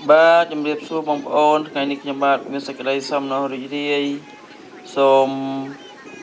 បាទជំរាបសួរបងប្អូនថ្ងៃនេះខ្ញុំបាទមានសេចក្តីសំណូមរីករាយសូម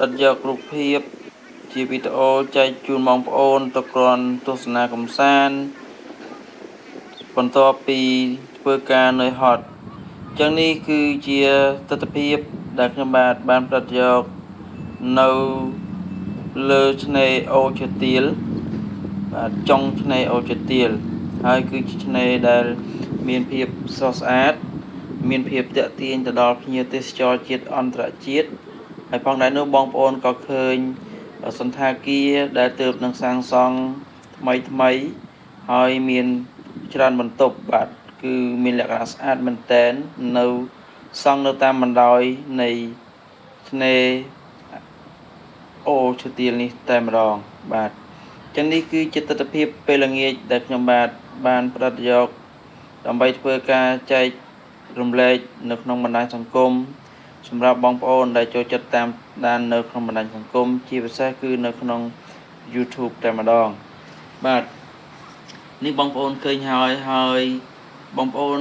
ដិតយករូបភាពជាវីដេអូចែកជូនបងប្អូនទៅគ្រាន់ទស្សនាកម្សាន្តបន្ទាប់ពីធ្វើការនឿយហត់អញ្ចឹងនេះគឺជាទស្សនវិជ្ជាដែលខ្ញុំបាទបានផ្ដិតយកនៅលើឆ្នេរអូឈើទាលបាទចុងឆ្នេរអូឈើទាលហើយគឺជាឆ្នេរដែលមានភាពស្រស់ស្អាតមានភាពទាក់ទាញទៅដល់ភ្ញៀវទេសចរជាតិអន្តរជាតិហើយផងដែរនោះបងប្អូនក៏ឃើញសន្តាគារដែលទើបនឹងសាងសង់ថ្មីហើយមានច្រើនបន្ទប់បាទគឺមានលក្ខណៈស្អាតមែនតែននៅសង់នៅតាមបណ្ដោយនៃឆ្នេរអូឈើទាលនេះតែម្ដងបាទចឹងនេះគឺជាទស្សនវិជ្ជាពេលល្ងាចដែលខ្ញុំបាទបានផ្ដិតយកដើម្បីធ្វើការចែករំលែកនៅក្នុងបណ្ដាញសង្គមសម្រាប់បងប្អូនដែលចូលចិត្តតាមដាននៅក្នុងបណ្ដាញសង្គមជាពិសេសគឺនៅក្នុង YouTube តែម្ដងបាទនេះបងប្អូនឃើញហើយបងប្អូន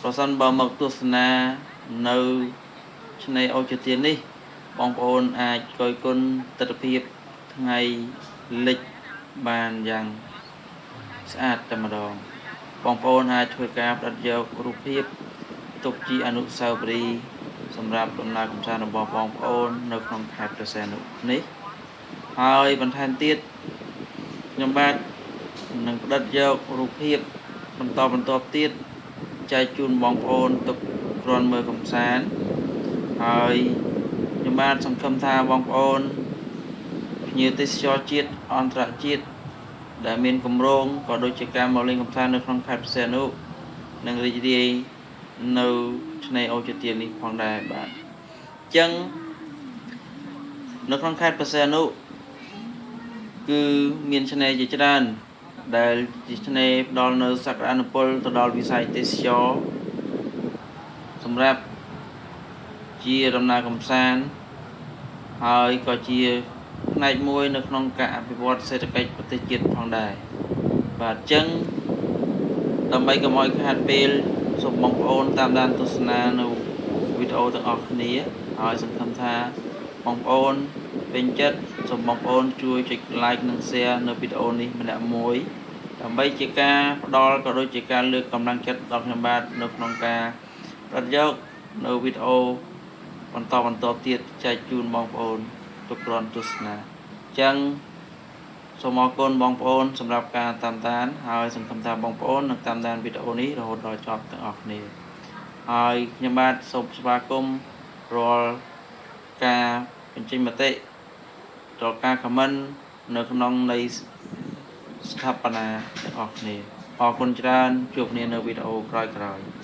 ប្រសិនបើមកទស្សនានៅឆ្នេរអូឈើទាលនេះបងប្អូនអាចគយគន់ទស្សនវិជ្ជាថ្ងៃលិចបានយ៉ាងស្អាតតែម្ដងបងប្អូនអាចធ្វើការផ្ដិតយករូបភាពទុកជាអនុស្សាវរីយ៍សម្រាប់ដំណើរកម្សាន្តរបស់បងប្អូននៅក្នុងខេត្តព្រះសីហនុនេះហើយបន្ថែមទៀតខ្ញុំបាទនឹងផ្ដិតយករូបភាពបន្តទៀតចែកជូនបងប្អូនទុកគ្រាន់មើលកម្សាន្តហើយខ្ញុំបាទសង្ឃឹមថាបងប្អូនភ្ញៀវទេសចរជាតិអន្តរជាតិដែលមានគម្រោងក៏ដូចជាការមកលេងកម្សាន្តនៅក្នុងខេត្តព្រះសីហនុនិងរីករាយនៅឆ្នេរអូឈើទាលនេះផងដែរបាទអញ្ចឹងនៅក្នុងខេត្តព្រះសីហនុគឺមានឆ្នេរជាច្រើនដែលជាឆ្នេរផ្ដល់នៅសក្តានុពលទៅដល់វិស័យទេសចរសម្រាប់ជាដំណើរកម្សាន្តហើយក៏ជាផ្នែកមួយនៅក្នុងការអភិវឌ្ឍសេដ្ឋកិច្ចប្រទេសជាតិផងដែរបាទអញ្ចឹងដើម្បីកុំឲ្យខាតពេលសូមបងប្អូនតាមដានទស្សនានៅវីដេអូទាំងអស់គ្នាហើយសង្ឃឹមថាបងប្អូនពេញចិត្តសូមបងប្អូនជួយចុច like និង share នៅវីដេអូនេះម្នាក់មួយដើម្បីជាការផ្ដល់ក៏ដូចជាការលើកកម្លាំងចិត្តដល់ខ្ញុំបាទនៅក្នុងការផ្ដិតយកនៅវីដេអូបន្តទៀតចែកជូនបងប្អូនទុកគ្រាន់ទស្សនាអញ្ចឹងសូមអរគុណបងប្អូនសម្រាប់ការតាមដានហើយសង្ឃឹមថាបងប្អូននឹងតាមដានវីដេអូនេះរហូតដល់ចប់ទាំងអស់គ្នាហើយខ្ញុំបាទសូមស្វាគមន៍រាល់ការបញ្ចេញមតិរាល់ការ comment នៅក្នុងនៃស្ថាបនាទាំងអស់គ្នាអរគុណច្រើនជួបគ្នានៅវីដេអូក្រោយៗ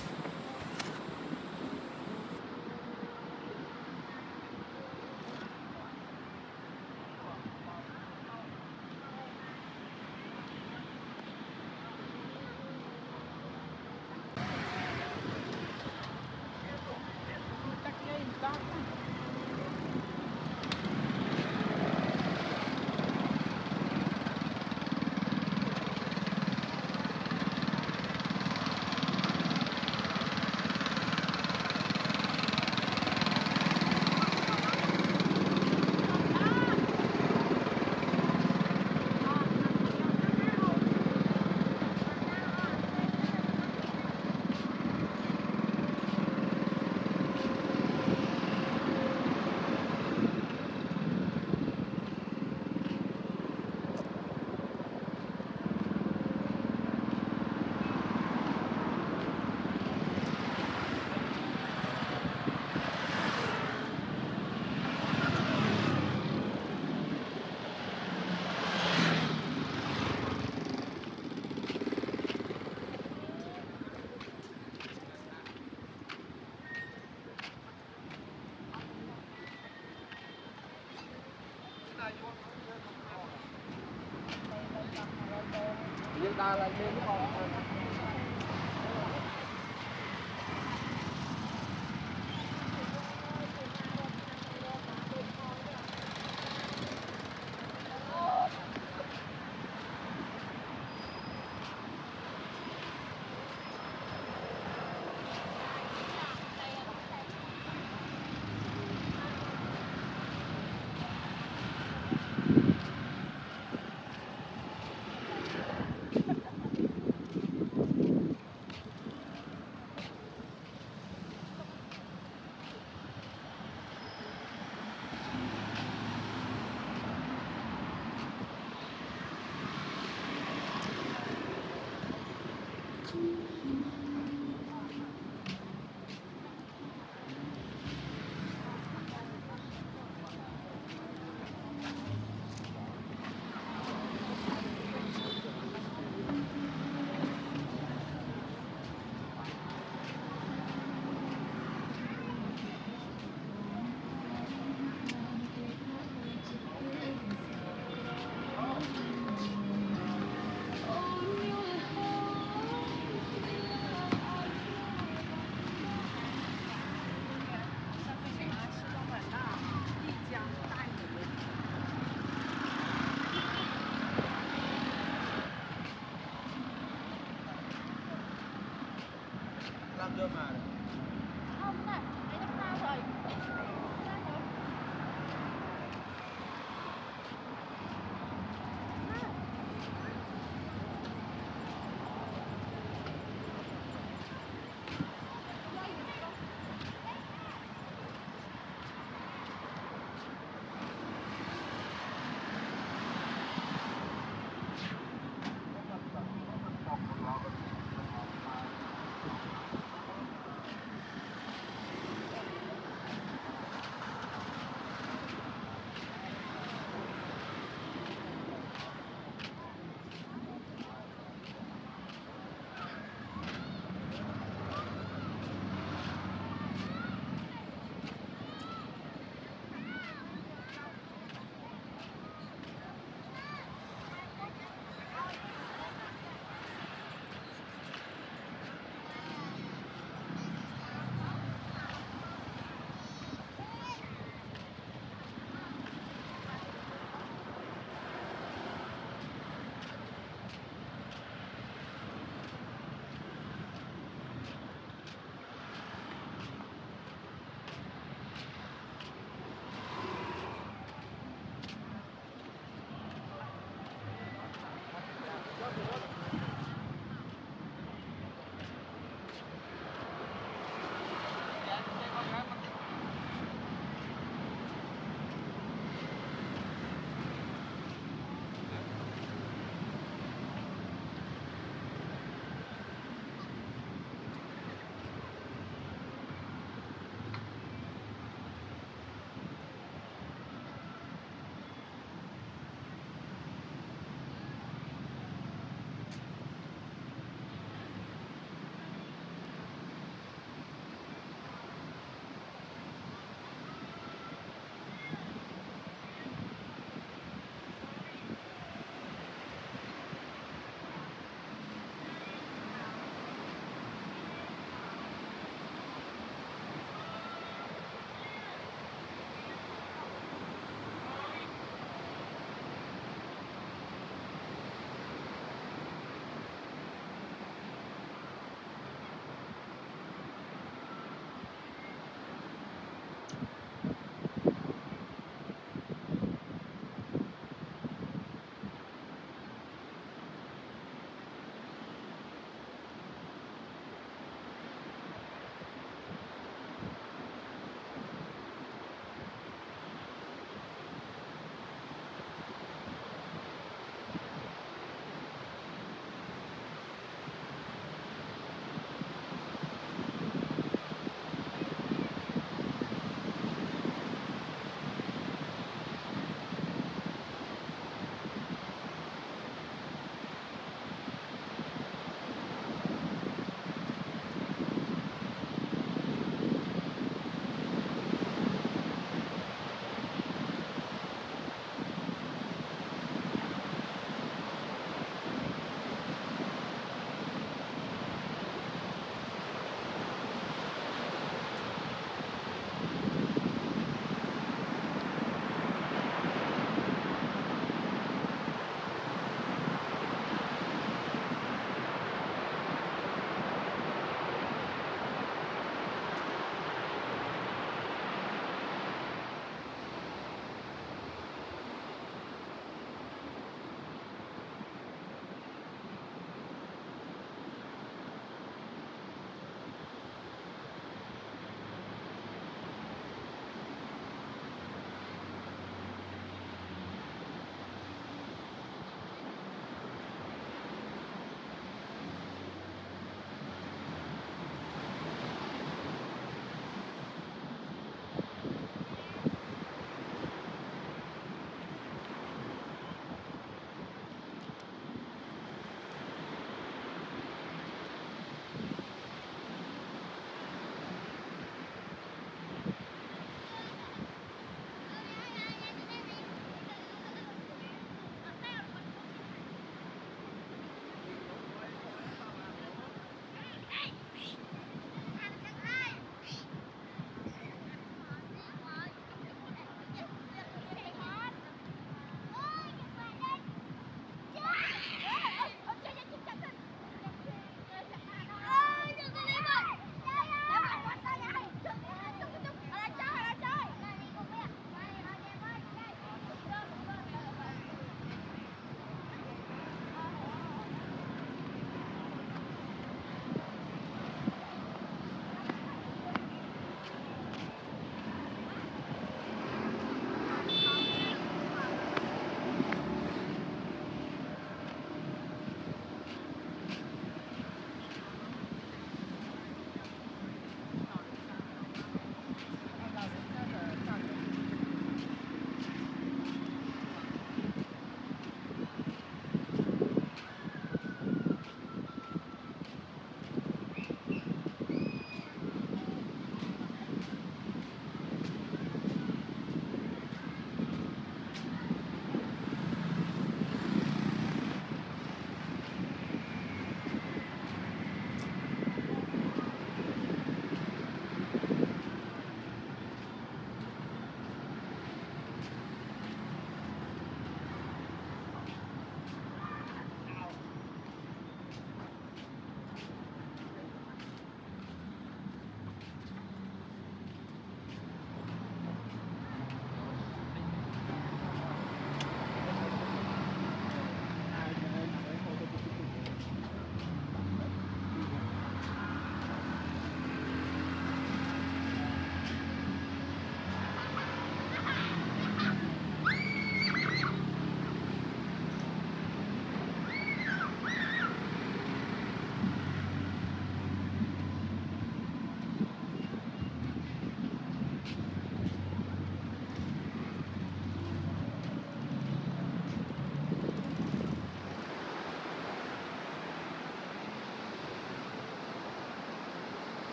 យើងដើរឡើងនេះផង Làm chưa mà Không này, đấy là sao rồi?